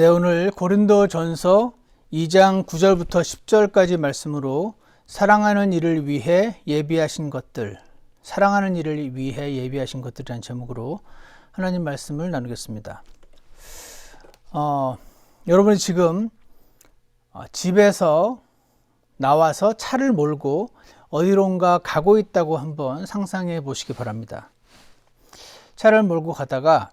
네, 오늘 고린도전서 2장 9절부터 10절까지 말씀으로 사랑하는 이를 위해 예비하신 것들, 사랑하는 이를 위해 예비하신 것들이라는 제목으로 하나님 말씀을 나누겠습니다. 여러분이 지금 집에서 나와서 차를 몰고 어디론가 가고 있다고 한번 상상해 보시기 바랍니다. 차를 몰고 가다가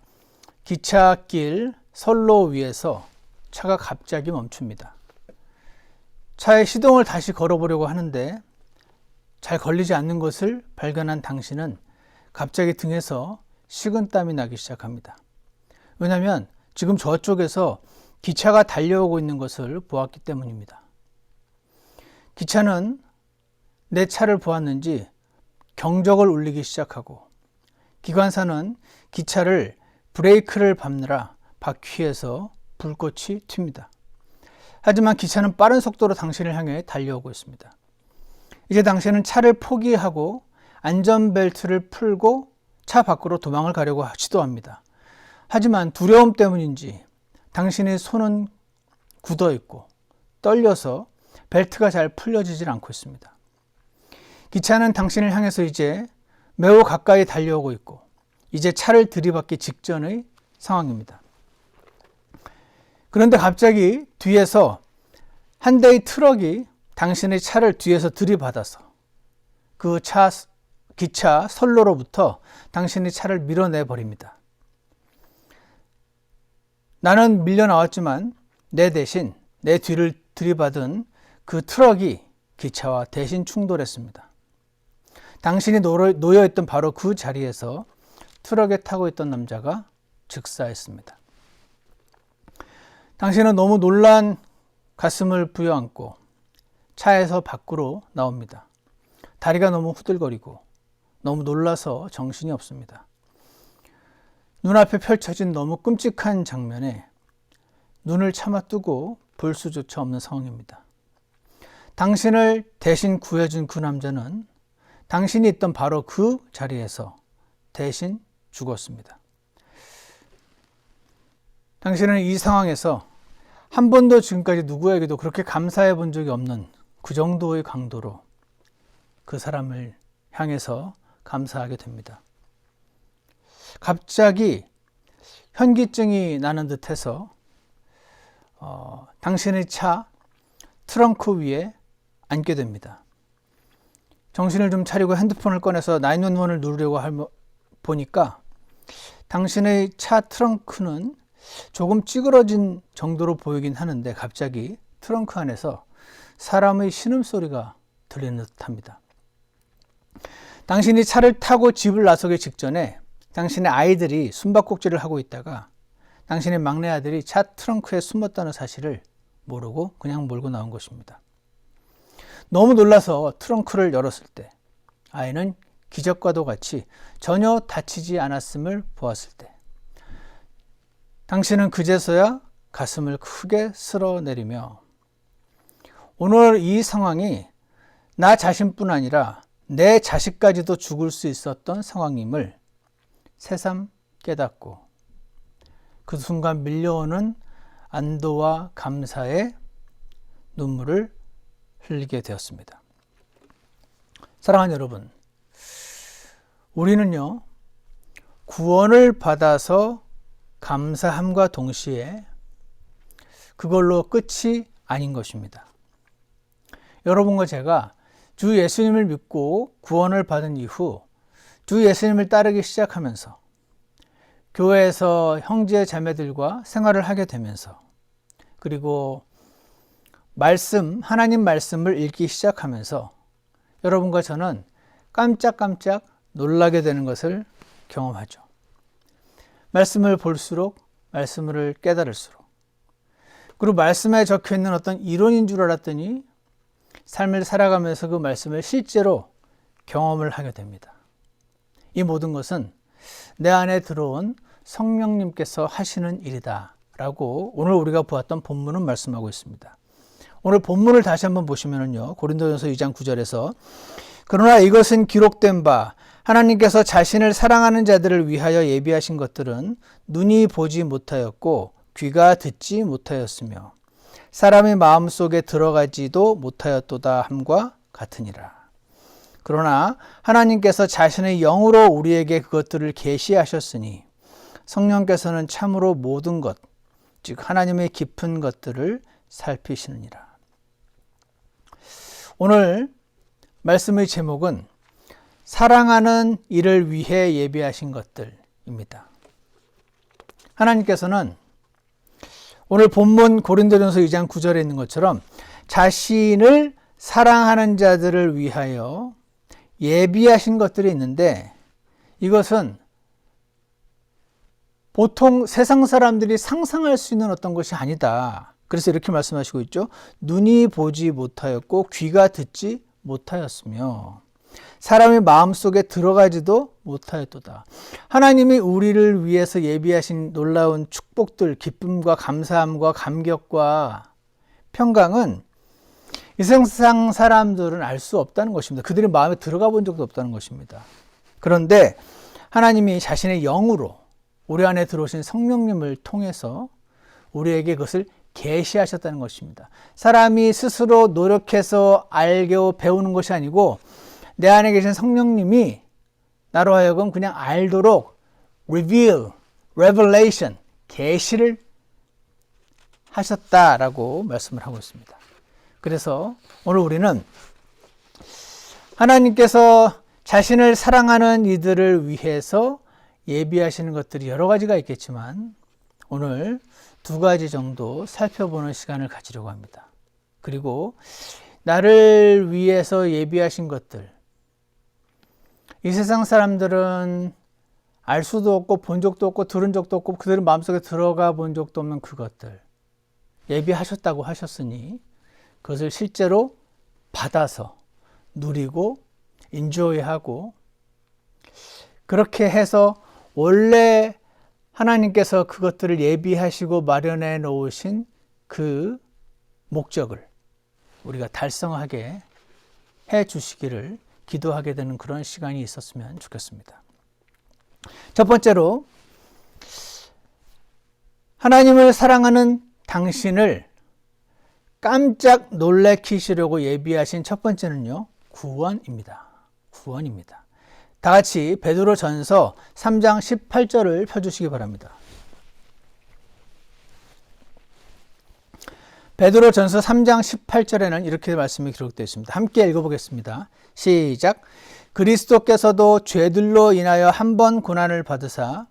기찻길 선로 위에서 차가 갑자기 멈춥니다. 차의 시동을 다시 걸어보려고 하는데 잘 걸리지 않는 것을 발견한 당신은 갑자기 등에서 식은땀이 나기 시작합니다. 왜냐하면 지금 저쪽에서 기차가 달려오고 있는 것을 보았기 때문입니다. 기차는 내 차를 보았는지 경적을 울리기 시작하고 기관사는 기차를 브레이크를 밟느라 바퀴에서 불꽃이 튑니다. 하지만 기차는 빠른 속도로 당신을 향해 달려오고 있습니다. 이제 당신은 차를 포기하고 안전벨트를 풀고 차 밖으로 도망을 가려고 시도합니다. 하지만 두려움 때문인지 당신의 손은 굳어 있고 떨려서 벨트가 잘 풀려지질 않고 있습니다. 기차는 당신을 향해서 이제 매우 가까이 달려오고 있고 이제 차를 들이받기 직전의 상황입니다. 그런데 갑자기 뒤에서 한 대의 트럭이 당신의 차를 뒤에서 들이받아서 그 기차 선로로부터 당신의 차를 밀어내 버립니다. 나는 밀려 나왔지만 내 대신 내 뒤를 들이받은 그 트럭이 기차와 대신 충돌했습니다. 당신이 놓여있던 바로 그 자리에서 트럭에 타고 있던 남자가 즉사했습니다. 당신은 너무 놀란 가슴을 부여안고 차에서 밖으로 나옵니다. 다리가 너무 후들거리고 너무 놀라서 정신이 없습니다. 눈앞에 펼쳐진 너무 끔찍한 장면에 눈을 차마 뜨고 볼 수조차 없는 상황입니다. 당신을 대신 구해준 그 남자는 당신이 있던 바로 그 자리에서 대신 죽었습니다. 당신은 이 상황에서 한 번도 지금까지 누구에게도 그렇게 감사해 본 적이 없는 그 정도의 강도로 그 사람을 향해서 감사하게 됩니다. 갑자기 현기증이 나는 듯해서 당신의 차 트렁크 위에 앉게 됩니다. 정신을 좀 차리고 핸드폰을 꺼내서 911을 누르려고 보니까 당신의 차 트렁크는 조금 찌그러진 정도로 보이긴 하는데 갑자기 트렁크 안에서 사람의 신음소리가 들리는 듯합니다. 당신이 차를 타고 집을 나서기 직전에 당신의 아이들이 숨바꼭질을 하고 있다가 당신의 막내 아들이 차 트렁크에 숨었다는 사실을 모르고 그냥 몰고 나온 것입니다. 너무 놀라서 트렁크를 열었을 때 아이는 기적과도 같이 전혀 다치지 않았음을 보았을 때 당신은 그제서야 가슴을 크게 쓸어내리며 오늘 이 상황이 나 자신뿐 아니라 내 자식까지도 죽을 수 있었던 상황임을 새삼 깨닫고 그 순간 밀려오는 안도와 감사의 눈물을 흘리게 되었습니다. 사랑하는 여러분, 우리는요, 구원을 받아서 감사함과 동시에 그걸로 끝이 아닌 것입니다. 여러분과 제가 주 예수님을 믿고 구원을 받은 이후 주 예수님을 따르기 시작하면서 교회에서 형제 자매들과 생활을 하게 되면서 그리고 하나님 말씀을 읽기 시작하면서 여러분과 저는 깜짝깜짝 놀라게 되는 것을 경험하죠. 말씀을 볼수록 말씀을 깨달을수록 그리고 말씀에 적혀있는 어떤 이론인 줄 알았더니 삶을 살아가면서 그 말씀을 실제로 경험을 하게 됩니다. 이 모든 것은 내 안에 들어온 성령님께서 하시는 일이다 라고 오늘 우리가 보았던 본문은 말씀하고 있습니다. 오늘 본문을 다시 한번 보시면요, 고린도전서 2장 9절에서 그러나 이것은 기록된 바 하나님께서 자신을 사랑하는 자들을 위하여 예비하신 것들은 눈이 보지 못하였고 귀가 듣지 못하였으며 사람의 마음속에 들어가지도 못하였도다 함과 같으니라. 그러나 하나님께서 자신의 영으로 우리에게 그것들을 계시하셨으니 성령께서는 참으로 모든 것, 즉 하나님의 깊은 것들을 살피시느니라. 오늘 말씀의 제목은 사랑하는 이를 위해 예비하신 것들입니다. 하나님께서는 오늘 본문 고린도전서 2장 9절에 있는 것처럼 자신을 사랑하는 자들을 위하여 예비하신 것들이 있는데 이것은 보통 세상 사람들이 상상할 수 있는 어떤 것이 아니다. 그래서 이렇게 말씀하시고 있죠. 눈이 보지 못하였고 귀가 듣지 못하였으며 사람의 마음속에 들어가지도 못하였도다. 하나님이 우리를 위해서 예비하신 놀라운 축복들, 기쁨과 감사함과 감격과 평강은 이 세상 사람들은 알 수 없다는 것입니다. 그들의 마음에 들어가 본 적도 없다는 것입니다. 그런데 하나님이 자신의 영으로 우리 안에 들어오신 성령님을 통해서 우리에게 그것을 계시하셨다는 것입니다. 사람이 스스로 노력해서 알고 배우는 것이 아니고 내 안에 계신 성령님이 나로 하여금 그냥 알도록 reveal, revelation, 계시를 하셨다라고 말씀을 하고 있습니다. 그래서 오늘 우리는 하나님께서 자신을 사랑하는 이들을 위해서 예비하시는 것들이 여러 가지가 있겠지만 오늘 두 가지 정도 살펴보는 시간을 가지려고 합니다. 그리고 나를 위해서 예비하신 것들, 이 세상 사람들은 알 수도 없고 본 적도 없고 들은 적도 없고 그들의 마음속에 들어가 본 적도 없는 그것들 예비하셨다고 하셨으니 그것을 실제로 받아서 누리고 인조이하고 그렇게 해서 원래 하나님께서 그것들을 예비하시고 마련해 놓으신 그 목적을 우리가 달성하게 해 주시기를 기도하게 되는 그런 시간이 있었으면 좋겠습니다. 첫 번째로 하나님을 사랑하는 당신을 깜짝 놀래키시려고 예비하신 첫 번째는요, 구원입니다. 구원입니다. 다 같이 베드로전서 3장 18절을 펴주시기 바랍니다. 베드로전서 3장 18절에는 이렇게 말씀이 기록되어 있습니다. 함께 읽어보겠습니다. 시작. 그리스도께서도 죄들로 인하여 한 번 고난을 받으사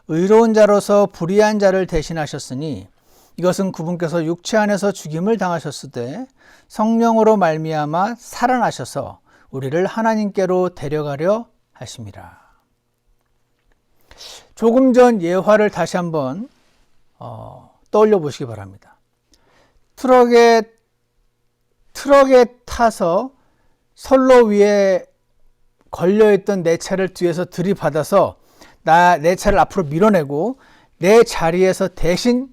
의로운 자로서 불의한 자를 대신하셨으니 이것은 그분께서 육체 안에서 죽임을 당하셨을 때 성령으로 말미암아 살아나셔서 우리를 하나님께로 데려가려 하심이라. 조금 전 예화를 다시 한번 떠올려 보시기 바랍니다. 트럭에 타서 선로 위에 걸려있던 내 차를 뒤에서 들이받아서 내 차를 앞으로 밀어내고 내 자리에서 대신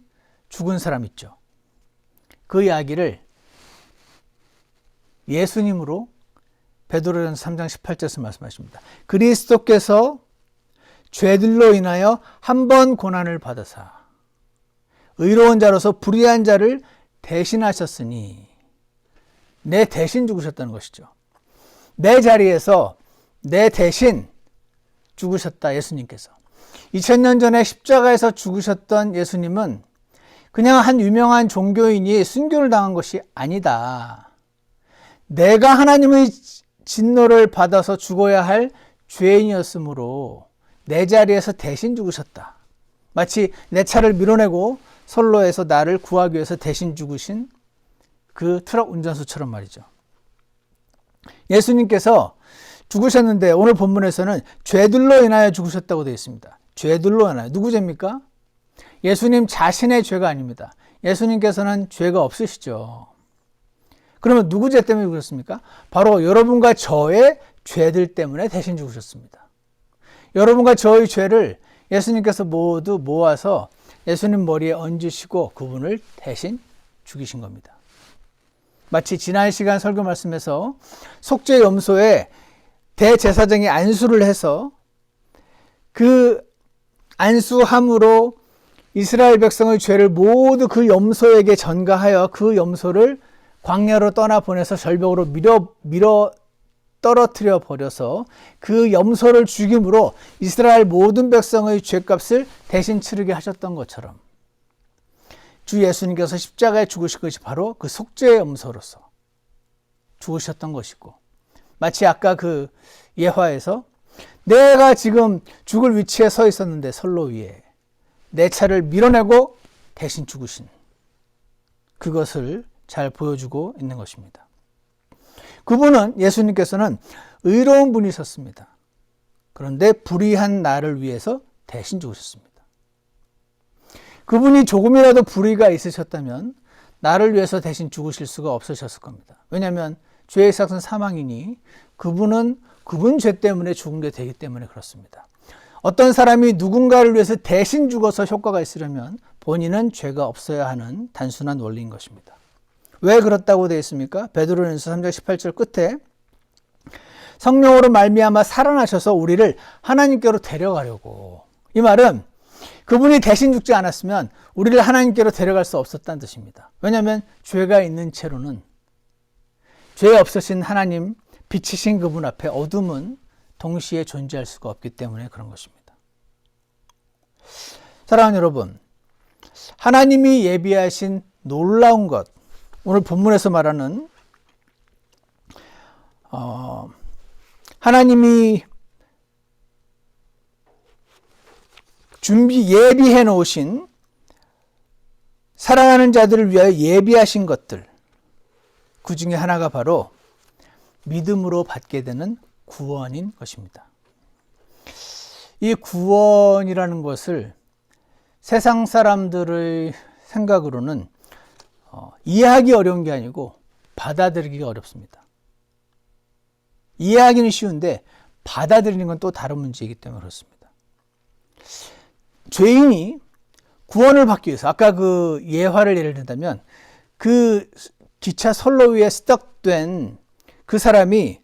죽은 사람 있죠. 그 이야기를 예수님으로 베드로전서 3장 18절에서 말씀하십니다. 그리스도께서 죄들로 인하여 한 번 고난을 받으사 의로운 자로서 불의한 자를 대신하셨으니 내 대신 죽으셨다는 것이죠. 내 자리에서 내 대신 죽으셨다, 예수님께서. 2000년 전에 십자가에서 죽으셨던 예수님은 그냥 한 유명한 종교인이 순교를 당한 것이 아니다. 내가 하나님의 진노를 받아서 죽어야 할 죄인이었으므로 내 자리에서 대신 죽으셨다. 마치 내 차를 밀어내고 선로에서 나를 구하기 위해서 대신 죽으신 그 트럭 운전수처럼 말이죠. 예수님께서 죽으셨는데 오늘 본문에서는 죄들로 인하여 죽으셨다고 되어 있습니다. 죄들로 인하여. 누구 죄입니까? 예수님 자신의 죄가 아닙니다. 예수님께서는 죄가 없으시죠. 그러면 누구 죄 때문에 죽으셨습니까? 바로 여러분과 저의 죄들 때문에 대신 죽으셨습니다. 여러분과 저의 죄를 예수님께서 모두 모아서 예수님 머리에 얹으시고 그분을 대신 죽이신 겁니다. 마치 지난 시간 설교 말씀에서 속죄 염소에 대제사장이 안수를 해서 그 안수함으로 이스라엘 백성의 죄를 모두 그 염소에게 전가하여 그 염소를 광야로 떠나 보내서 절벽으로 밀어 떨어뜨려 버려서 그 염소를 죽임으로 이스라엘 모든 백성의 죄값을 대신 치르게 하셨던 것처럼 주 예수님께서 십자가에 죽으신 것이 바로 그 속죄의 염소로서 죽으셨던 것이고, 마치 아까 그 예화에서 내가 지금 죽을 위치에 서 있었는데 선로 위에 내 차를 밀어내고 대신 죽으신 그것을 잘 보여주고 있는 것입니다. 그분은, 예수님께서는 의로운 분이셨습니다. 그런데 불의한 나를 위해서 대신 죽으셨습니다. 그분이 조금이라도 불의가 있으셨다면 나를 위해서 대신 죽으실 수가 없으셨을 겁니다. 왜냐하면 죄의 삭은 사망이니 그분은 그분 죄 때문에 죽은 게 되기 때문에 그렇습니다. 어떤 사람이 누군가를 위해서 대신 죽어서 효과가 있으려면 본인은 죄가 없어야 하는 단순한 원리인 것입니다. 왜 그렇다고 되어 있습니까? 베드로전서 3장 18절 끝에 성령으로 말미암아 살아나셔서 우리를 하나님께로 데려가려고. 이 말은 그분이 대신 죽지 않았으면 우리를 하나님께로 데려갈 수 없었다는 뜻입니다. 왜냐하면 죄가 있는 채로는 죄 없으신 하나님, 빛이신 그분 앞에 어둠은 동시에 존재할 수가 없기 때문에 그런 것입니다. 사랑하는 여러분, 하나님이 예비하신 놀라운 것, 오늘 본문에서 말하는 하나님이 예비해 놓으신 사랑하는 자들을 위하여 예비하신 것들, 그 중에 하나가 바로 믿음으로 받게 되는 구원인 것입니다. 이 구원이라는 것을 세상 사람들의 생각으로는 이해하기 어려운 게 아니고 받아들이기가 어렵습니다. 이해하기는 쉬운데 받아들이는 건 또 다른 문제이기 때문에 그렇습니다. 죄인이 구원을 받기 위해서, 아까 그 예화를 예를 든다면 그 기차 선로 위에 스떡된 그 사람이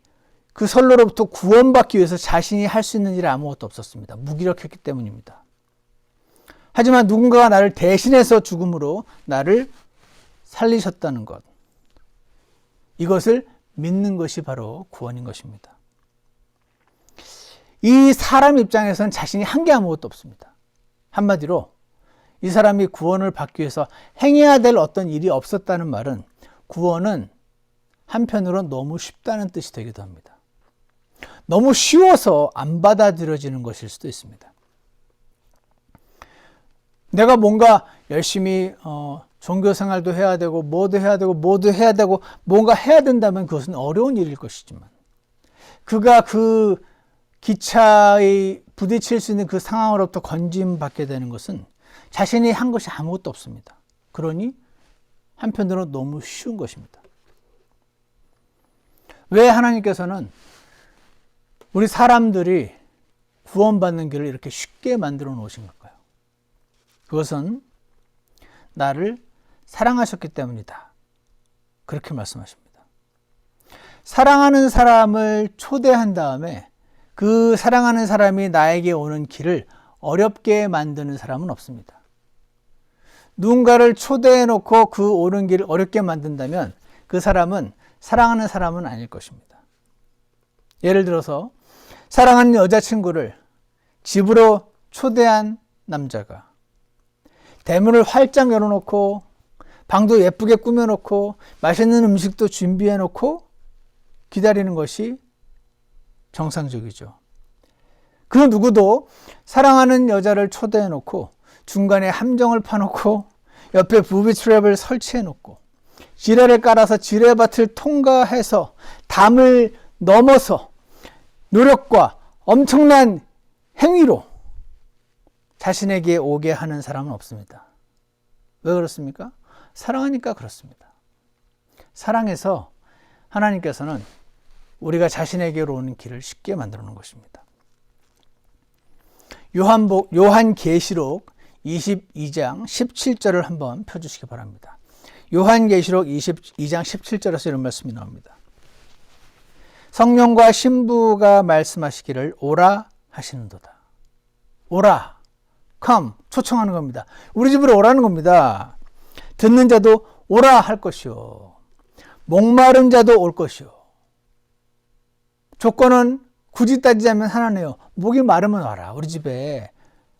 그 선로로부터 구원받기 위해서 자신이 할 수 있는 일이 아무것도 없었습니다. 무기력했기 때문입니다. 하지만 누군가가 나를 대신해서 죽음으로 나를 살리셨다는 것, 이것을 믿는 것이 바로 구원인 것입니다. 이 사람 입장에서는 자신이 한 게 아무것도 없습니다. 한마디로 이 사람이 구원을 받기 위해서 행해야 될 어떤 일이 없었다는 말은 구원은 한편으로는 너무 쉽다는 뜻이 되기도 합니다. 너무 쉬워서 안 받아들여지는 것일 수도 있습니다. 내가 뭔가 열심히 종교 생활도 해야 되고 뭐도 해야 되고 뭔가 해야 된다면 그것은 어려운 일일 것이지만, 그가 그 기차에 부딪힐 수 있는 그 상황으로부터 건짐받게 되는 것은 자신이 한 것이 아무것도 없습니다. 그러니 한편으로는 너무 쉬운 것입니다. 왜 하나님께서는 우리 사람들이 구원받는 길을 이렇게 쉽게 만들어 놓으신 걸까요? 그것은 나를 사랑하셨기 때문이다, 그렇게 말씀하십니다. 사랑하는 사람을 초대한 다음에 그 사랑하는 사람이 나에게 오는 길을 어렵게 만드는 사람은 없습니다. 누군가를 초대해 놓고 그 오는 길을 어렵게 만든다면 그 사람은 사랑하는 사람은 아닐 것입니다. 예를 들어서 사랑하는 여자친구를 집으로 초대한 남자가 대문을 활짝 열어놓고 방도 예쁘게 꾸며놓고 맛있는 음식도 준비해놓고 기다리는 것이 정상적이죠. 그 누구도 사랑하는 여자를 초대해놓고 중간에 함정을 파놓고 옆에 부비 트랩을 설치해놓고 지뢰를 깔아서 지뢰밭을 통과해서 담을 넘어서 노력과 엄청난 행위로 자신에게 오게 하는 사람은 없습니다. 왜 그렇습니까? 사랑하니까 그렇습니다. 사랑해서 하나님께서는 우리가 자신에게로 오는 길을 쉽게 만들어 놓은 것입니다. 요한계시록 22장 17절을 한번 펴주시기 바랍니다. 요한계시록 22장 17절에서 이런 말씀이 나옵니다. 성령과 신부가 말씀하시기를 오라 하시는도다. 오라, come, 초청하는 겁니다. 우리 집으로 오라는 겁니다. 듣는 자도 오라 할 것이요. 목마른 자도 올 것이요. 조건은 굳이 따지자면 하나네요. 목이 마르면 와라. 우리 집에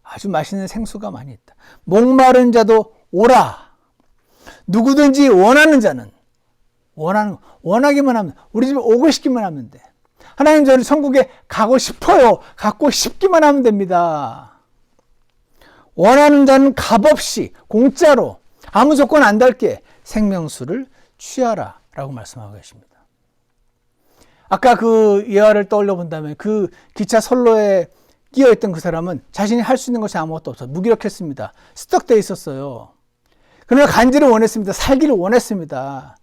아주 맛있는 생수가 많이 있다. 목마른 자도 오라. 누구든지 원하는 자는 원하기만 하면, 우리 집에 오고 싶기만 하면 돼. 하나님, 저는 천국에 가고 싶어요. 갖고 싶기만 하면 됩니다. 원하는 자는 값없이 공짜로 아무 조건 안 달게 생명수를 취하라 라고 말씀하고 계십니다. 아까 그 예화를 떠올려 본다면 그 기차 선로에 끼어있던 그 사람은 자신이 할 수 있는 것이 아무것도 없어요. 무기력했습니다. 스떡되어 있었어요. 그러나 간절히 원했습니다. 살기를 원했습니다.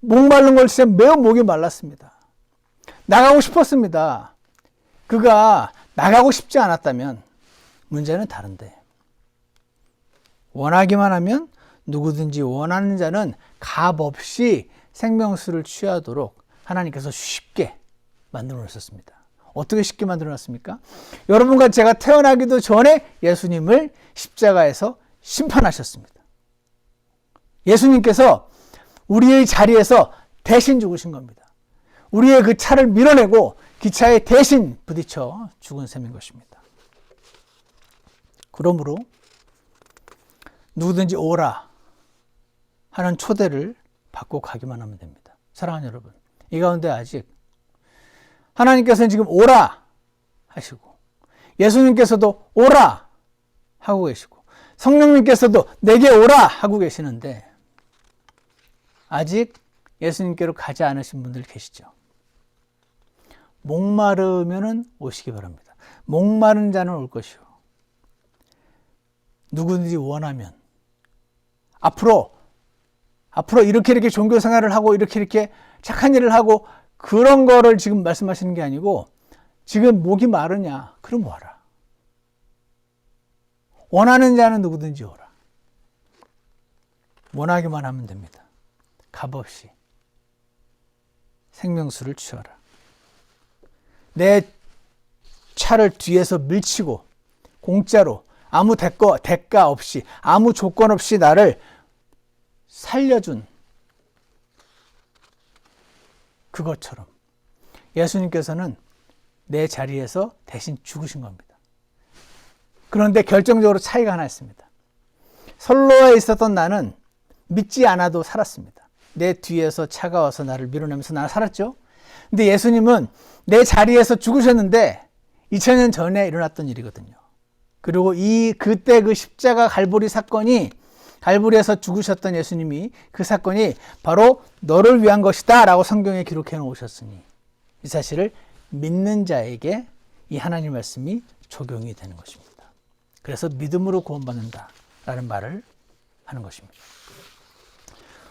목마른 걸 진짜 매우 목이 말랐습니다. 나가고 싶었습니다. 그가 나가고 싶지 않았다면 문제는 다른데, 원하기만 하면 누구든지 원하는 자는 값없이 생명수를 취하도록 하나님께서 쉽게 만들어 놓으셨습니다. 어떻게 쉽게 만들어 놨습니까? 여러분과 제가 태어나기도 전에 예수님을 십자가에서 심판하셨습니다. 예수님께서 우리의 자리에서 대신 죽으신 겁니다. 우리의 그 차를 밀어내고 기차에 대신 부딪혀 죽은 셈인 것입니다. 그러므로 누구든지 오라 하는 초대를 받고 가기만 하면 됩니다. 사랑하는 여러분, 이 가운데 아직 하나님께서는 지금 오라 하시고, 예수님께서도 오라 하고 계시고, 성령님께서도 내게 오라 하고 계시는데, 아직 예수님께로 가지 않으신 분들 계시죠. 목마르면은 오시기 바랍니다. 목마른 자는 올 것이요. 누구든지 원하면 앞으로 이렇게 종교 생활을 하고 이렇게 착한 일을 하고 그런 거를 지금 말씀하시는 게 아니고, 지금 목이 마르냐? 그럼 와라. 원하는 자는 누구든지 오라. 원하기만 하면 됩니다. 값없이 생명수를 취하라. 내 차를 뒤에서 밀치고 공짜로 아무 대가 없이 아무 조건 없이 나를 살려준 그것처럼 예수님께서는 내 자리에서 대신 죽으신 겁니다. 그런데 결정적으로 차이가 하나 있습니다. 선로에 있었던 나는 믿지 않아도 살았습니다. 내 뒤에서 차가 와서 나를 밀어내면서 나는 살았죠. 근데 예수님은 내 자리에서 죽으셨는데 2000년 전에 일어났던 일이거든요. 그리고 그때 그 십자가 갈보리 사건이, 갈보리에서 죽으셨던 예수님이, 그 사건이 바로 너를 위한 것이다 라고 성경에 기록해 놓으셨으니 이 사실을 믿는 자에게 이 하나님 말씀이 적용이 되는 것입니다. 그래서 믿음으로 구원받는다 라는 말을 하는 것입니다.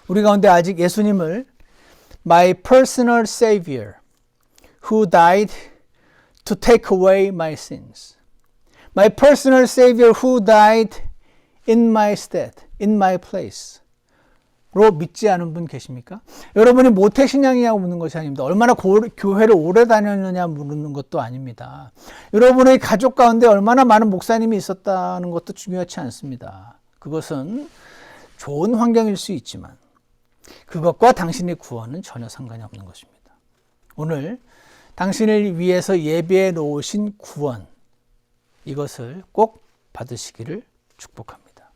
우리 가운데 아직 예수님을 My personal Savior who died to take away my sins, My personal Savior who died in my stead, in my place 로 믿지 않은 분 계십니까? 여러분이 모태신앙이냐고 묻는 것이 아닙니다. 얼마나 교회를 오래 다녔느냐 묻는 것도 아닙니다. 여러분의 가족 가운데 얼마나 많은 목사님이 있었다는 것도 중요하지 않습니다. 그것은 좋은 환경일 수 있지만 그것과 당신의 구원은 전혀 상관이 없는 것입니다. 오늘 당신을 위해서 예비해 놓으신 구원, 이것을 꼭 받으시기를 축복합니다.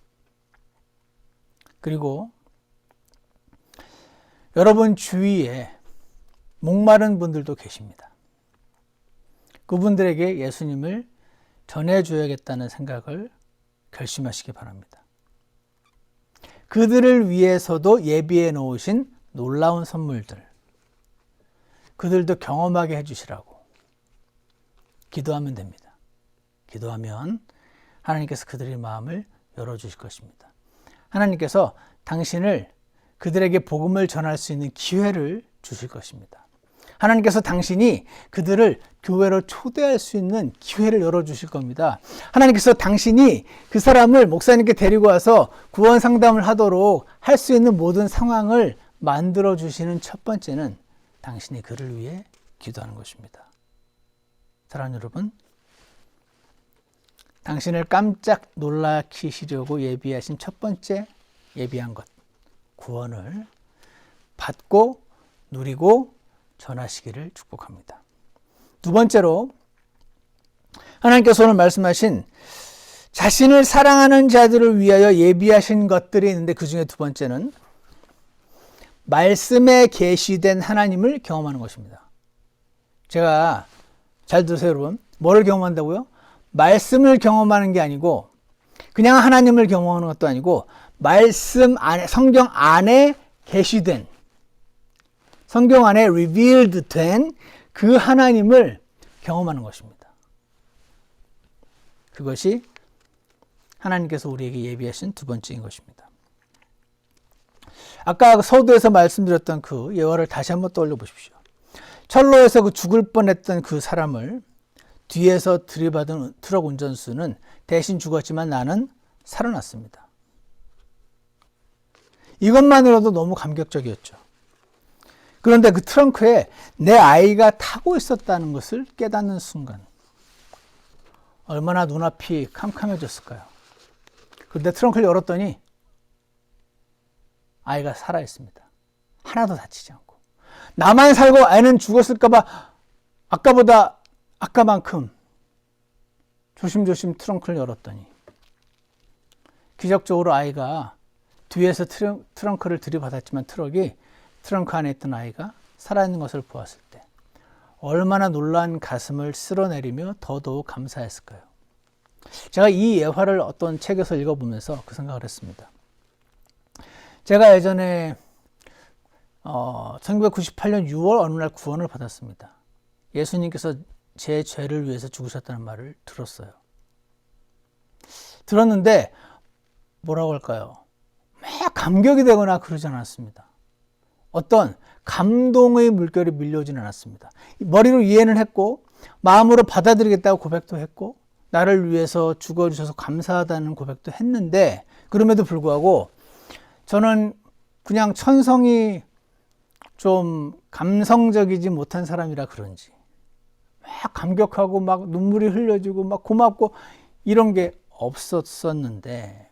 그리고 여러분 주위에 목마른 분들도 계십니다. 그분들에게 예수님을 전해줘야겠다는 생각을 결심하시기 바랍니다. 그들을 위해서도 예비해 놓으신 놀라운 선물들, 그들도 경험하게 해주시라고 기도하면 됩니다. 기도하면 하나님께서 그들의 마음을 열어주실 것입니다. 하나님께서 당신을 그들에게 복음을 전할 수 있는 기회를 주실 것입니다. 하나님께서 당신이 그들을 교회로 초대할 수 있는 기회를 열어주실 겁니다. 하나님께서 당신이 그 사람을 목사님께 데리고 와서 구원 상담을 하도록 할 수 있는 모든 상황을 만들어주시는 첫 번째는 당신이 그를 위해 기도하는 것입니다. 사랑하는 여러분, 당신을 깜짝 놀라키시려고 예비하신 첫 번째 예비한 것, 구원을 받고 누리고 전하시기를 축복합니다. 두 번째로 하나님께서 오늘 말씀하신 자신을 사랑하는 자들을 위하여 예비하신 것들이 있는데, 그 중에 두 번째는 말씀에 계시된 하나님을 경험하는 것입니다. 제가 잘 들으세요, 여러분. 뭐를 경험한다고요? 말씀을 경험하는 게 아니고, 그냥 하나님을 경험하는 것도 아니고, 말씀 안에, 성경 안에 계시된, 성경 안에 revealed 된 그 하나님을 경험하는 것입니다. 그것이 하나님께서 우리에게 예비하신 두 번째인 것입니다. 아까 서두에서 말씀드렸던 그 예화를 다시 한번 떠올려 보십시오. 철로에서 그 죽을 뻔했던 그 사람을 뒤에서 들이받은 트럭 운전수는 대신 죽었지만 나는 살아났습니다. 이것만으로도 너무 감격적이었죠. 그런데 그 트렁크에 내 아이가 타고 있었다는 것을 깨닫는 순간 얼마나 눈앞이 캄캄해졌을까요? 그런데 트렁크를 열었더니 아이가 살아있습니다. 하나도 다치지 않고. 나만 살고 아이는 죽었을까봐 아까만큼 조심조심 트렁크를 열었더니 기적적으로 아이가 뒤에서 트렁크를 들이받았지만 트렁크 안에 있던 아이가 살아있는 것을 보았을 때 얼마나 놀란 가슴을 쓸어내리며 더더욱 감사했을까요? 제가 이 예화를 어떤 책에서 읽어보면서 그 생각을 했습니다. 제가 예전에 1998년 6월 어느 날 구원을 받았습니다. 예수님께서 제 죄를 위해서 죽으셨다는 말을 들었는데 뭐라고 할까요? 막 감격이 되거나 그러지 않았습니다. 어떤 감동의 물결이 밀려오지는 않았습니다. 머리로 이해는 했고 마음으로 받아들이겠다고 고백도 했고 나를 위해서 죽어주셔서 감사하다는 고백도 했는데, 그럼에도 불구하고 저는 그냥 천성이 좀 감성적이지 못한 사람이라 그런지 막 감격하고 막 눈물이 흘려지고 막 고맙고 이런 게 없었었는데,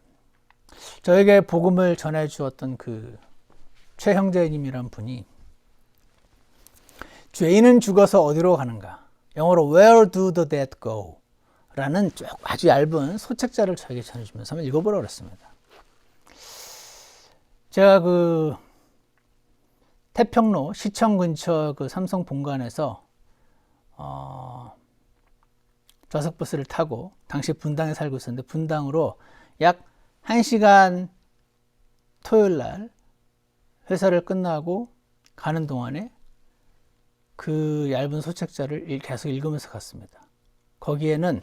저에게 복음을 전해 주었던 그 최형제님이란 분이 죄인은 죽어서 어디로 가는가, 영어로 Where do the dead go? 라는 아주 얇은 소책자를 저에게 전해주면서 한번 읽어보라고 그랬습니다. 제가 그 태평로 시청 근처 그 삼성 본관에서 좌석버스를 타고, 당시 분당에 살고 있었는데 분당으로 약 1시간 토요일 날 회사를 끝나고 가는 동안에 그 얇은 소책자를 계속 읽으면서 갔습니다. 거기에는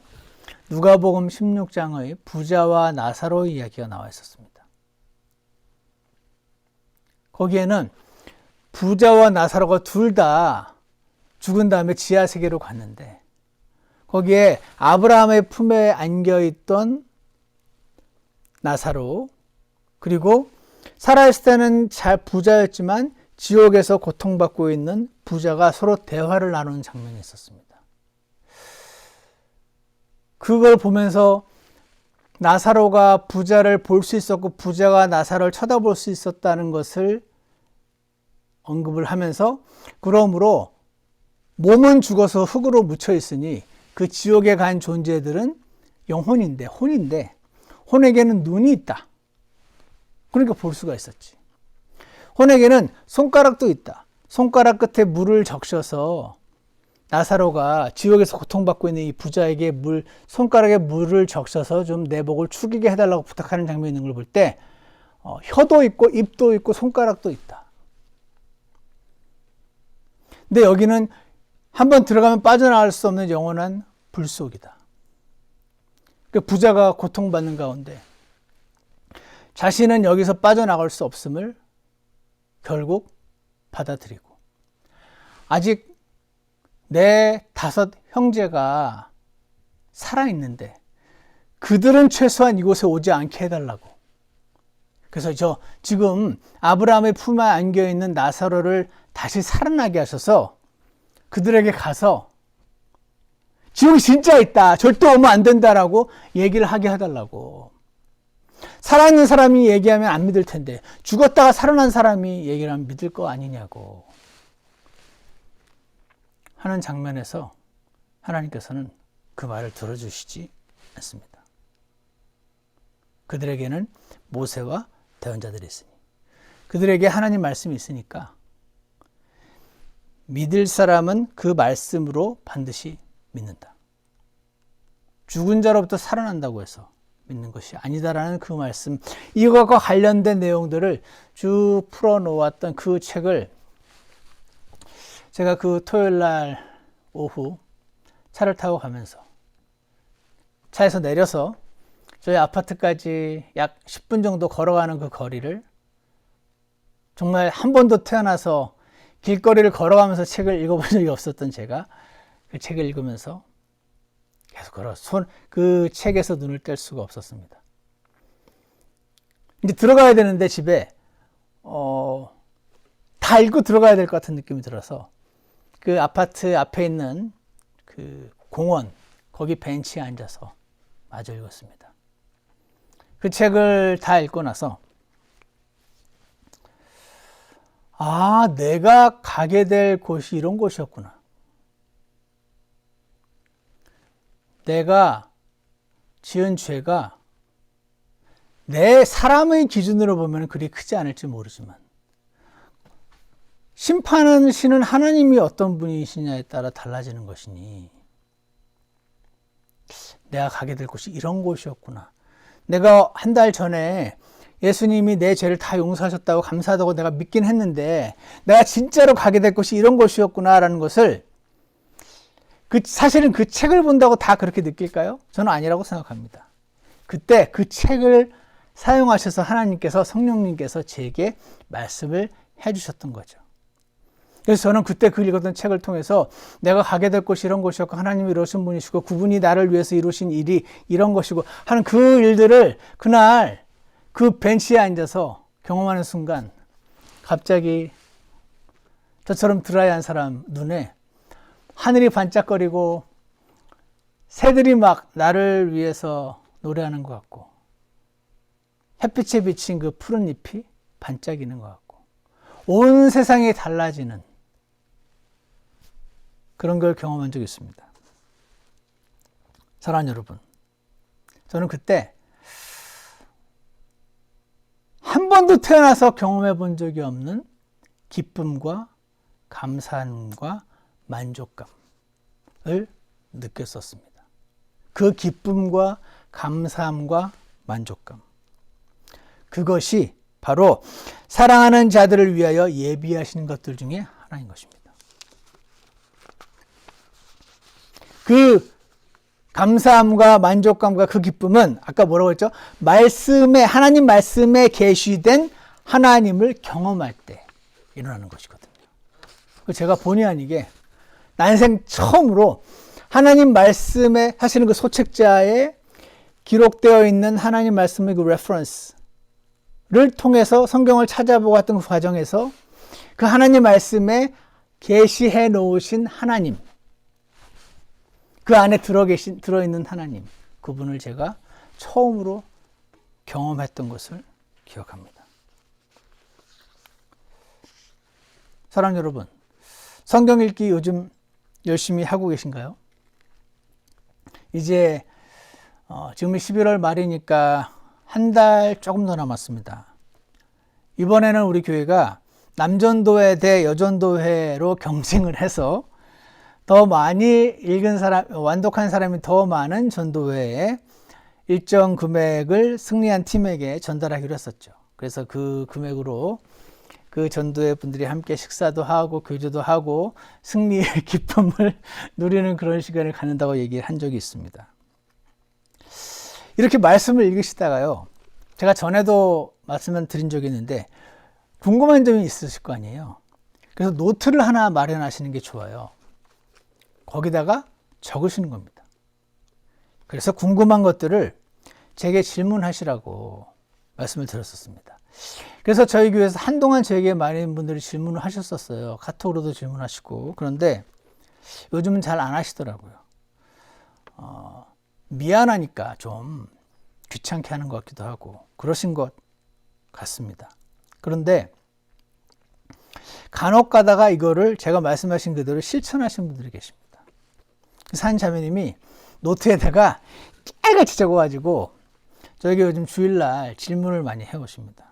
누가복음 16장의 부자와 나사로의 이야기가 나와 있었습니다. 거기에는 부자와 나사로가 둘 다 죽은 다음에 지하세계로 갔는데, 거기에 아브라함의 품에 안겨있던 나사로, 그리고 살아있을 때는 잘 부자였지만 지옥에서 고통받고 있는 부자가 서로 대화를 나누는 장면이 있었습니다. 그걸 보면서 나사로가 부자를 볼 수 있었고 부자가 나사로를 쳐다볼 수 있었다는 것을 언급을 하면서, 그러므로 몸은 죽어서 흙으로 묻혀 있으니 그 지옥에 간 존재들은 영혼인데, 혼에게는 눈이 있다. 그러니까 볼 수가 있었지. 혼에게는 손가락도 있다. 손가락 끝에 물을 적셔서 나사로가 지옥에서 고통받고 있는 이 부자에게 손가락에 물을 적셔서 좀 내 목을 축이게 해달라고 부탁하는 장면이 있는 걸 볼 때 혀도 있고 입도 있고 손가락도 있다. 근데 여기는 한번 들어가면 빠져나갈 수 없는 영원한 불 속이다. 그 부자가 고통받는 가운데 자신은 여기서 빠져나갈 수 없음을 결국 받아들이고, 아직 내 5 형제가 살아있는데 그들은 최소한 이곳에 오지 않게 해달라고. 그래서 지금 아브라함의 품에 안겨있는 나사로를 다시 살아나게 하셔서 그들에게 가서 지옥이 진짜 있다. 절대 오면 안 된다라고 얘기를 하게 해달라고. 살아있는 사람이 얘기하면 안 믿을 텐데 죽었다가 살아난 사람이 얘기를 하면 믿을 거 아니냐고 하는 장면에서 하나님께서는 그 말을 들어주시지 않습니다. 그들에게는 모세와 대언자들이 있으니 그들에게 하나님 말씀이 있으니까 믿을 사람은 그 말씀으로 반드시 믿는다. 죽은 자로부터 살아난다고 해서 믿는 것이 아니다라는 그 말씀, 이것과 관련된 내용들을 쭉 풀어놓았던 그 책을 제가 그 토요일 날 오후 차를 타고 가면서 차에서 내려서 저희 아파트까지 약 10분 정도 걸어가는 그 거리를 정말 한 번도 태어나서 길거리를 걸어가면서 책을 읽어본 적이 없었던 제가 그 책을 읽으면서 계속 걸어서 그 책에서 눈을 뗄 수가 없었습니다. 이제 들어가야 되는데 집에 다 읽고 들어가야 될 것 같은 느낌이 들어서 그 아파트 앞에 있는 그 공원 거기 벤치에 앉아서 마저 읽었습니다. 그 책을 다 읽고 나서 아, 내가 가게 될 곳이 이런 곳이었구나. 내가 지은 죄가 내 사람의 기준으로 보면 그리 크지 않을지 모르지만 심판하시는 하나님이 어떤 분이시냐에 따라 달라지는 것이니 내가 가게 될 곳이 이런 곳이었구나. 내가 한 달 전에 예수님이 내 죄를 다 용서하셨다고 감사하다고 내가 믿긴 했는데 내가 진짜로 가게 될 곳이 이런 곳이었구나라는 것을 사실은 그 책을 본다고 다 그렇게 느낄까요? 저는 아니라고 생각합니다. 그때 그 책을 사용하셔서 하나님께서 성령님께서 제게 말씀을 해주셨던 거죠. 그래서 저는 그때 그 읽었던 책을 통해서 내가 가게 될 곳이 이런 곳이었고 하나님이 이루신 분이시고 그분이 나를 위해서 이루신 일이 이런 것이고 하는 그 일들을 그날 그 벤치에 앉아서 경험하는 순간 갑자기 저처럼 드라이한 사람 눈에 하늘이 반짝거리고 새들이 막 나를 위해서 노래하는 것 같고 햇빛에 비친 그 푸른 잎이 반짝이는 것 같고 온 세상이 달라지는 그런 걸 경험한 적이 있습니다. 사랑하는 여러분, 저는 그때 한 번도 태어나서 경험해 본 적이 없는 기쁨과 감사함과 만족감을 느꼈었습니다. 그 기쁨과 감사함과 만족감, 그것이 바로 사랑하는 자들을 위하여 예비하신 것들 중에 하나인 것입니다. 그 감사함과 만족감과 그 기쁨은 아까 뭐라고 했죠? 하나님 말씀에 계시된 하나님을 경험할 때 일어나는 것이거든요. 제가 본의 아니게 난생 처음으로 하나님 말씀에 사실은 그 소책자에 기록되어 있는 하나님 말씀의 그 레퍼런스를 통해서 성경을 찾아보고 왔던 그 과정에서 그 하나님 말씀에 계시해 놓으신 하나님, 그 안에 들어있는 하나님, 그분을 제가 처음으로 경험했던 것을 기억합니다. 사랑하는 여러분, 성경 읽기 요즘 열심히 하고 계신가요? 이제 지금 11월 말이니까 한 달 조금 더 남았습니다. 이번에는 우리 교회가 남전도회 대 여전도회로 경쟁을 해서 더 많이 읽은 사람, 완독한 사람이 더 많은 전도회에 일정 금액을 승리한 팀에게 전달하기로 했었죠. 그래서 그 금액으로 그 전도회 분들이 함께 식사도 하고 교제도 하고 승리의 기쁨을 누리는 그런 시간을 갖는다고 얘기를 한 적이 있습니다. 이렇게 말씀을 읽으시다가요, 제가 전에도 말씀을 드린 적이 있는데 궁금한 점이 있으실 거 아니에요. 그래서 노트를 하나 마련하시는 게 좋아요. 거기다가 적으시는 겁니다. 그래서 궁금한 것들을 제게 질문하시라고 말씀을 드렸었습니다. 그래서 저희 교회에서 한동안 저에게 많은 분들이 질문을 하셨었어요. 카톡으로도 질문하시고. 그런데 요즘은 잘 안 하시더라고요. 미안하니까 좀 귀찮게 하는 것 같기도 하고 그러신 것 같습니다. 그런데 간혹 가다가 이거를 제가 말씀하신 그대로 실천하신 분들이 계십니다. 산 자매님이 노트에다가 깨알같이 적어가지고 저에게 요즘 주일날 질문을 많이 해오십니다.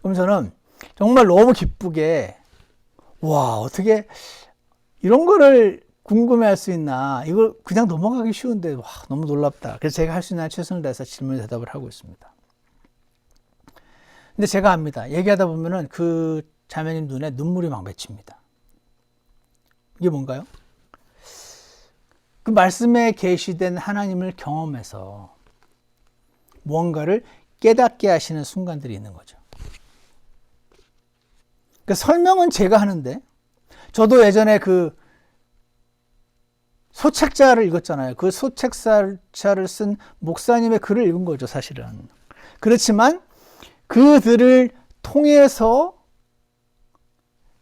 그럼 저는 정말 너무 기쁘게 와 어떻게 이런 거를 궁금해할 수 있나, 이걸 그냥 넘어가기 쉬운데 와 너무 놀랍다. 그래서 제가 할 수 있는 최선을 다해서 질문 대답을 하고 있습니다. 근데 제가 압니다. 얘기하다 보면은 그 자매님 눈에 눈물이 막 맺힙니다. 이게 뭔가요? 그 말씀에 계시된 하나님을 경험해서 무언가를 깨닫게 하시는 순간들이 있는 거죠. 그 설명은 제가 하는데, 저도 예전에 그 소책자를 읽었잖아요. 그 소책자를 쓴 목사님의 글을 읽은 거죠, 사실은. 그렇지만 그들을 통해서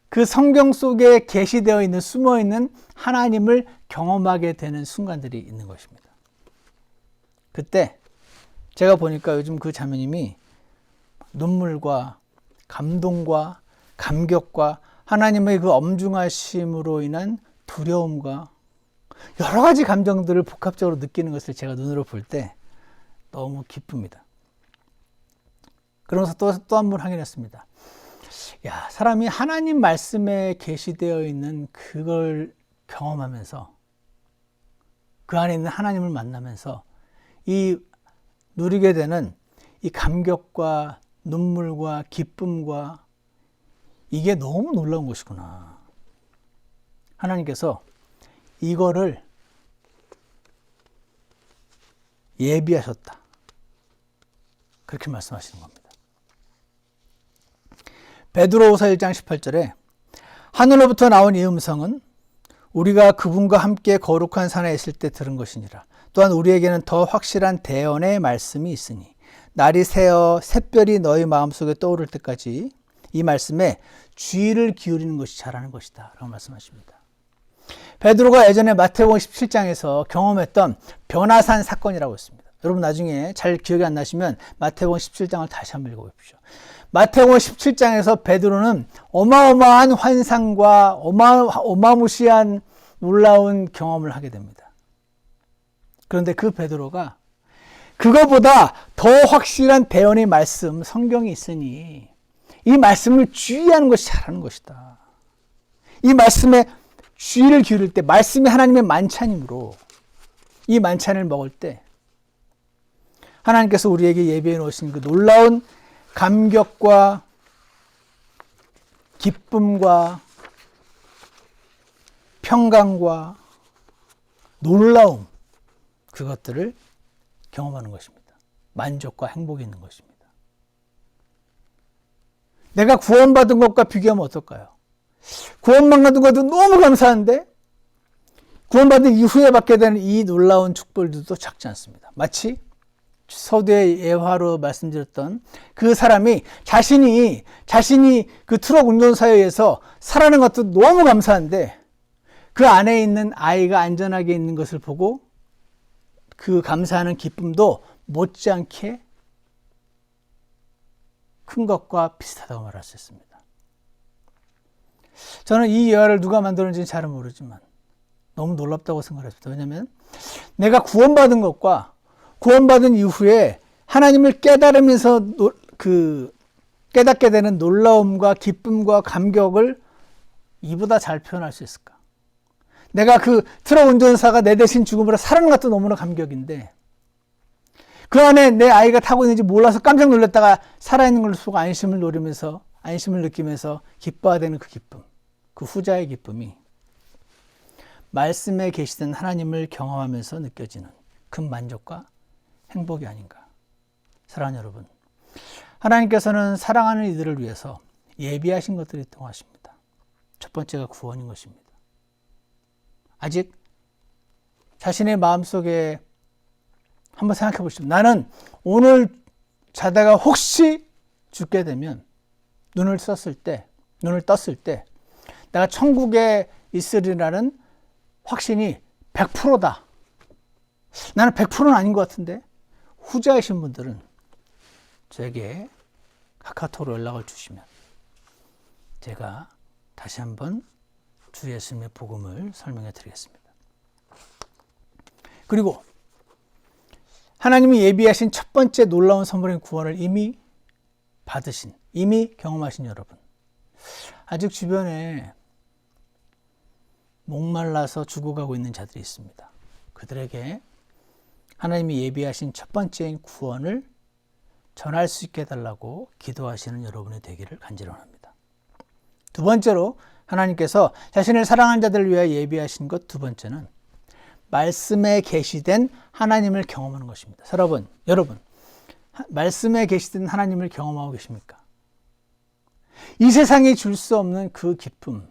그 성경 속에 계시되어 있는, 숨어 있는 하나님을 경험하게 되는 순간들이 있는 것입니다. 그때 제가 보니까 요즘 그 자매님이 눈물과 감동과 감격과 하나님의 그 엄중하심으로 인한 두려움과 여러 가지 감정들을 복합적으로 느끼는 것을 제가 눈으로 볼 때 너무 기쁩니다. 그러면서 또 한 번 확인했습니다. 야, 사람이 하나님 말씀에 계시되어 있는 그걸 경험하면서 그 안에 있는 하나님을 만나면서 이 누리게 되는 이 감격과 눈물과 기쁨과 이게 너무 놀라운 것이구나. 하나님께서 이거를 예비하셨다. 그렇게 말씀하시는 겁니다. 베드로후서 1장 18절에 하늘로부터 나온 이 음성은 우리가 그분과 함께 거룩한 산에 있을 때 들은 것이니라. 또한 우리에게는 더 확실한 대언의 말씀이 있으니 날이 새어 샛별이 너희 마음속에 떠오를 때까지 이 말씀에 주의를 기울이는 것이 잘하는 것이다 라고 말씀하십니다. 베드로가 예전에 마태복음 17장에서 경험했던 변화산 사건이라고 했습니다. 여러분 나중에 잘 기억이 안 나시면 마태복음 17장을 다시 한번 읽어보십시오. 마태복음 17장에서 베드로는 어마어마한 환상과 어마무시한 놀라운 경험을 하게 됩니다. 그런데 그 베드로가 그거보다 더 확실한 대언의 말씀, 성경이 있으니 이 말씀을 주의하는 것이 잘하는 것이다. 이 말씀에 주의를 기울일 때, 말씀이 하나님의 만찬이므로 이 만찬을 먹을 때 하나님께서 우리에게 예비해 놓으신 그 놀라운 감격과 기쁨과 평강과 놀라움, 그것들을 경험하는 것입니다. 만족과 행복이 있는 것입니다. 내가 구원받은 것과 비교하면 어떨까요? 구원받은 것도 너무 감사한데 구원받은 이후에 받게 되는 이 놀라운 축복들도 작지 않습니다. 마치 서두에 예화로 말씀드렸던 그 사람이 자신이 그 트럭 운전사에 의해서 살아난 것도 너무 감사한데 그 안에 있는 아이가 안전하게 있는 것을 보고 그 감사하는 기쁨도 못지않게 큰 것과 비슷하다고 말할 수 있습니다. 저는 이 예화를 누가 만들었는지는 잘은 모르지만 너무 놀랍다고 생각했습니다. 왜냐하면 내가 구원받은 것과 구원받은 이후에 하나님을 깨달으면서 깨닫게 되는 놀라움과 기쁨과 감격을 이보다 잘 표현할 수 있을까? 내가 그 트럭 운전사가 내 대신 죽음으로 살아난 것도 너무나 감격인데 그 안에 내 아이가 타고 있는지 몰라서 깜짝 놀랐다가 살아있는 걸 보고 안심을 느끼면서 기뻐야 되는 그 기쁨, 그 후자의 기쁨이 말씀에 계시던 하나님을 경험하면서 느껴지는 큰 만족과 행복이 아닌가. 사랑하는 여러분, 하나님께서는 사랑하는 이들을 위해서 예비하신 것들이 있다고 하십니다. 첫 번째가 구원인 것입니다. 아직 자신의 마음속에 한번 생각해 보십시오. 나는 오늘 자다가 혹시 죽게 되면 눈을 떴을 때 내가 천국에 있으리라는 확신이 100%다. 나는 100%는 아닌 것 같은데, 후자이신 분들은 제게 카카오톡으로 연락을 주시면 제가 다시 한번 주 예수님의 복음을 설명해 드리겠습니다. 그리고 하나님이 예비하신 첫 번째 놀라운 선물인 구원을 이미 받으신, 이미 경험하신 여러분, 아직 주변에 목말라서 죽어가고 있는 자들이 있습니다. 그들에게 하나님이 예비하신 첫 번째인 구원을 전할 수 있게 해달라고 기도하시는 여러분이 되기를 간절히 원합니다. 두 번째로 하나님께서 자신을 사랑하는 자들을 위하여 예비하신 것 두 번째는 말씀에 계시된 하나님을 경험하는 것입니다. 여러분, 말씀에 계시된 하나님을 경험하고 계십니까? 이 세상이 줄 수 없는 그 기쁨,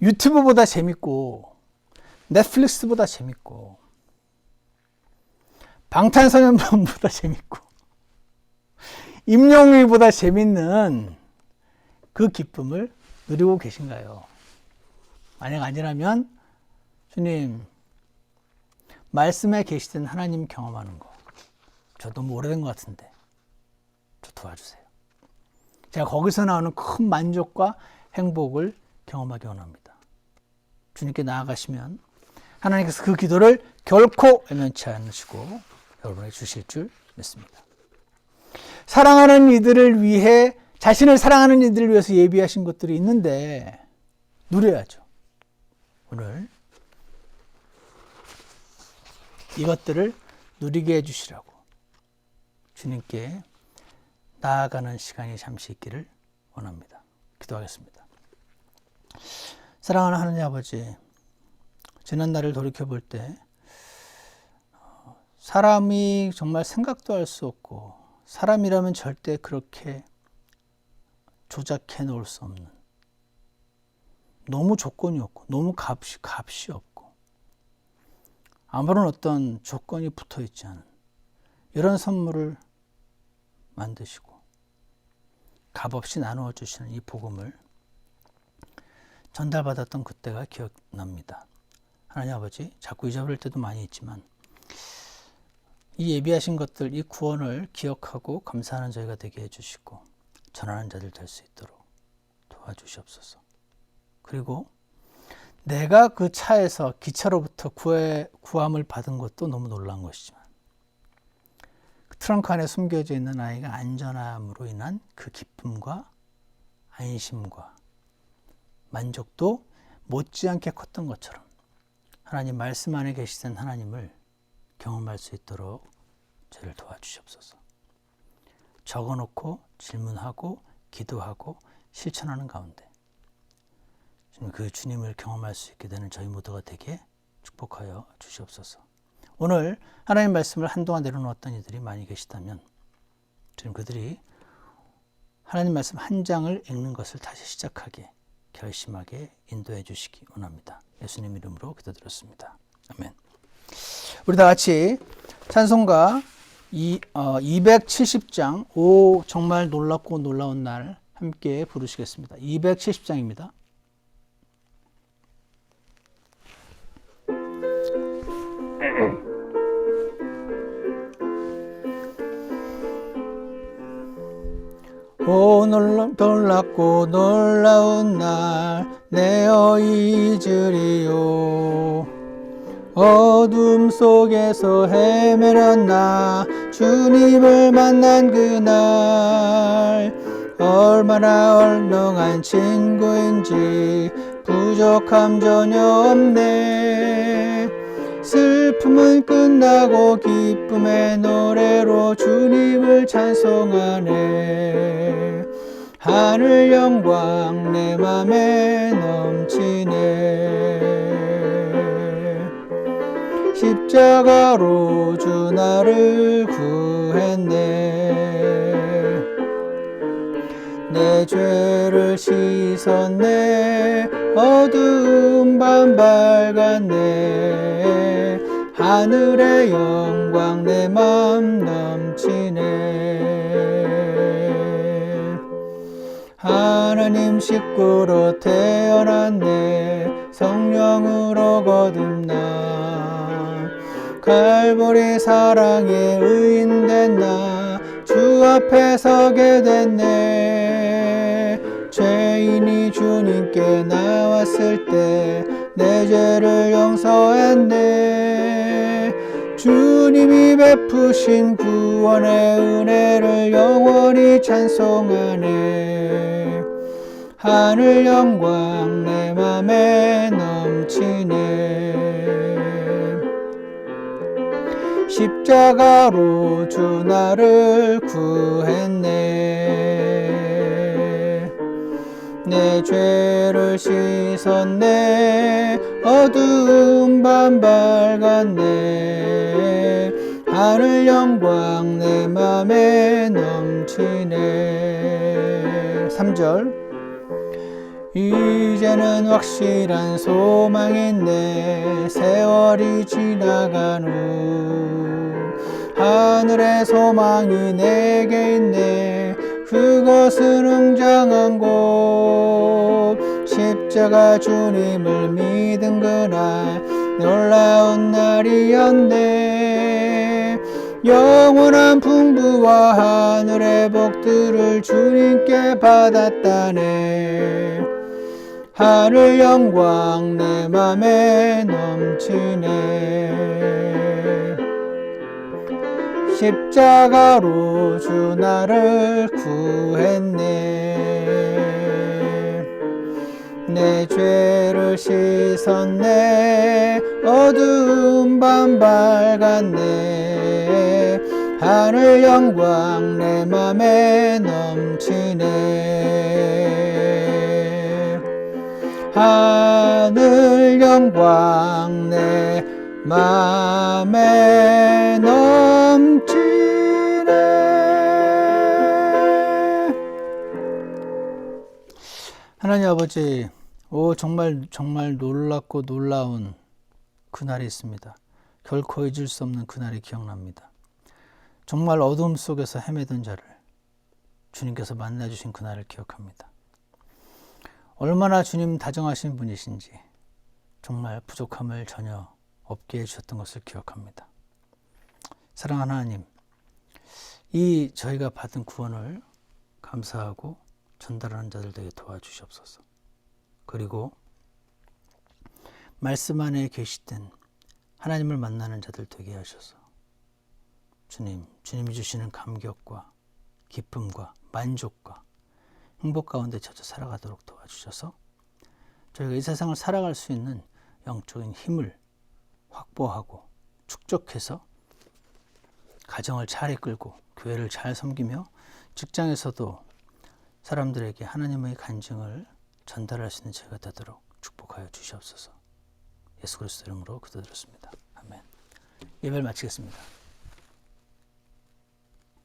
유튜브보다 재밌고 넷플릭스보다 재밌고 방탄소년단보다 재밌고 임영웅보다 재밌는 그 기쁨을 누리고 계신가요? 만약 아니라면 주님, 말씀에 계시던 하나님 경험하는 거 저 너무 오래된 것 같은데 저 도와주세요. 제가 거기서 나오는 큰 만족과 행복을 경험하기 원합니다. 주님께 나아가시면 하나님께서 그 기도를 결코 외면치 않으시고 여러분에게 주실 줄 믿습니다. 사랑하는 이들을 위해, 자신을 사랑하는 이들을 위해서 예비하신 것들이 있는데 누려야죠. 오늘 이것들을 누리게 해주시라고 주님께 나아가는 시간이 잠시 있기를 원합니다. 기도하겠습니다. 사랑하는 하나님 아버지, 지난 날을 돌이켜볼 때 사람이 정말 생각도 할 수 없고 사람이라면 절대 그렇게 조작해 놓을 수 없는, 너무 조건이 없고 너무 값이 없고 아무런 어떤 조건이 붙어 있지 않은 이런 선물을 만드시고 값없이 나누어 주시는 이 복음을 전달받았던 그때가 기억납니다. 하나님 아버지, 자꾸 잊어버릴 때도 많이 있지만 이 예비하신 것들, 이 구원을 기억하고 감사하는 저희가 되게 해주시고 전하는 자들 될 수 있도록 도와주시옵소서. 그리고 내가 그 차에서 기차로부터 구함을 받은 것도 너무 놀라운 것이지만 그 트렁크 안에 숨겨져 있는 아이가 안전함으로 인한 그 기쁨과 안심과 만족도 못지않게 컸던 것처럼 하나님 말씀 안에 계시던 하나님을 경험할 수 있도록 저를 도와주시옵소서. 적어놓고 질문하고 기도하고 실천하는 가운데 그 주님을 경험할 수 있게 되는 저희 모두가 되게 축복하여 주시옵소서. 오늘 하나님 말씀을 한동안 내려놓았던 이들이 많이 계시다면 지금 그들이 하나님 말씀 한 장을 읽는 것을 다시 시작하게 결심하게 인도해 주시기 원합니다. 예수님 이름으로 기도드렸습니다. 아멘. 우리 다 같이 찬송가 270장 오 정말 놀랍고 놀라운 날 함께 부르시겠습니다. 270장입니다. 오 놀랍고 놀라운 날 내어 잊으리요. 어둠 속에서 헤매던 나 주님을 만난 그날 얼마나 얼렁한 친구인지 부족함 전혀 없네. 슬픔은 끝나고 기쁨의 노래로 주님을 찬송하네. 하늘 영광 내 맘에 넘치네. 십자가로 주 나를 구했네. 내 죄를 씻었네. 어두운 밤 밝았네. 하늘의 영광 내 맘 넘치네. 하나님 식구로 태어났네. 성령으로 거듭나 갈보리 사랑의 의인된 나 주 앞에 서게 됐네. 죄인이 주님께 나왔을 때 내 죄를 용서했네. 주님이 베푸신 구원의 은혜를 영원히 찬송하네. 하늘 영광 내 맘에 넘치네. 십자가로 주 나를 구했네. 내 죄를 씻었네. 어두운 밤 밝았네. 하늘 영광 내 맘에 넘치네. 3절 이제는 확실한 소망이 있네. 세월이 지나간 후 하늘의 소망이 내게 있네. 그것은 웅장한 곳 십자가 주님을 믿은 그날 놀라운 날이었네. 영원한 풍부와 하늘의 복들을 주님께 받았다네. 하늘 영광 내 맘에 넘치네. 십자가로 주 나를 구했네. 내 죄를 씻었네. 어두운 밤 밝았네. 하늘 영광 내 맘에 넘치네. 하늘 영광 내 맘에 넘치네. 하나님 아버지, 정말 놀랍고 놀라운 그날이 있습니다. 결코 잊을 수 없는 그날이 기억납니다. 정말 어둠 속에서 헤매던 자를 주님께서 만나주신 그날을 기억합니다. 얼마나 주님 다정하신 분이신지 정말 부족함을 전혀 없게 해주셨던 것을 기억합니다. 사랑하는 하나님, 이 저희가 받은 구원을 감사하고 전달하는 자들 되게 도와주시옵소서. 그리고 말씀 안에 계시던 하나님을 만나는 자들 되게 하셔서 주님이 주시는 감격과 기쁨과 만족과 행복 가운데 젖어 살아가도록 도와주셔서 저희가 이 세상을 살아갈 수 있는 영적인 힘을 확보하고 축적해서 가정을 잘 이끌고 교회를 잘 섬기며 직장에서도 사람들에게 하나님의 간증을 전달할 수 있는 저희가 되도록 축복하여 주시옵소서. 예수 그리스도 이름으로 기도드렸습니다. 아멘. 예배를 마치겠습니다.